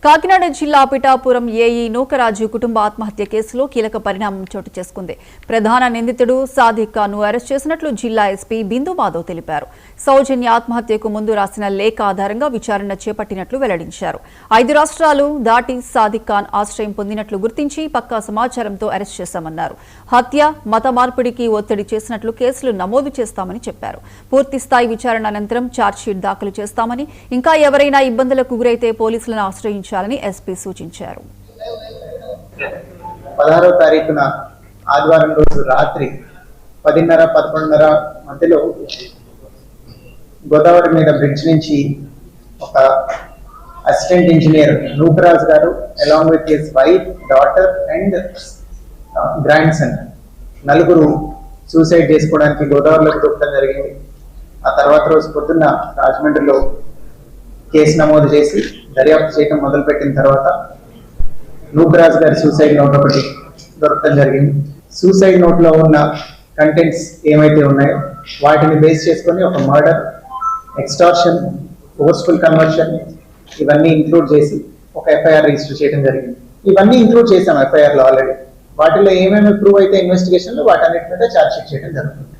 కాకినాడ జిల్లా పిఠాపురం ఏఈ నూకరాజు కుటుంబ ఆత్మహత్య కేసులో కీలక పరిణామం చోటు చేసుకుంది. ప్రధాన నిందితుడు సాదిక్ ఖాన్ను అరెస్ట్ చేసినట్లు జిల్లా ఎస్పీ బిందు మాధవ్ తెలిపారు. సౌజన్య ఆత్మహత్యకు ముందు రాసిన లేఖ ఆధారంగా విచారణ చేపట్టినట్లు వెల్లడించారు. 5 రాష్ట్రాలు దాటి సాదిక్ ఖాన్ ఆశ్రయం పొందినట్లు గుర్తించి పక్కా సమాచారంతో అరెస్ట్ చేశామన్నారు. హత్య, మత మార్పిడికి ఒత్తిడి చేసినట్లు కేసులు నమోదు చేస్తామని చెప్పారు. పూర్తిస్థాయి విచారణ అనంతరం ఛార్జ్షీట్ దాఖలు చేస్తామని, ఇంకా ఎవరైనా ఇబ్బందులకు గురైతే పోలీసులను ఆశ్రయించారు ఎస్పీ సూచించారు. 16వ తారీఖున ఆదివారం రోజు రాత్రి 10:30-11:30 మధ్యలో గోదావరి మీద బ్రిడ్జ్ నుంచి ఒక అసిస్టెంట్ ఇంజనీర్ నూకరాజ్ గారు along with his wife, daughter and grand son నలుగురు సూసైడ్ చేసుకోవడానికి గోదావరిలోకి దూకడం జరిగింది. ఆ తర్వాత రోజు పొద్దున్న రాజమండ్రిలో కేసు నమోదు చేసి దర్యాప్తు చేయడం మొదలుపెట్టిన తర్వాత నూకరాజ్ గారి సూసైడ్ నోట్ ఒకటి దొరకడం జరిగింది. సూసైడ్ నోట్ లో ఉన్న కంటెంట్స్ ఏమైతే ఉన్నాయో వాటిని బేస్ చేసుకొని ఒక మర్డర్, ఎక్స్టార్షన్, ఫోర్స్ఫుల్ కన్వర్షన్ ఇవన్నీ ఇంక్లూడ్ చేసి ఒక ఎఫ్ఐఆర్ రిజిస్టర్ చేయడం జరిగింది. ఇవన్నీ ఇంక్లూడ్ చేసాం ఎఫ్ఐఆర్ లో ఆల్రెడీ. వాటిలో ఏమేమి ప్రూవ్ అయితే ఇన్వెస్టిగేషన్ లో వాటన్నిటి మీద ఛార్జ్ షీట్ చేయడం జరుగుతుంది.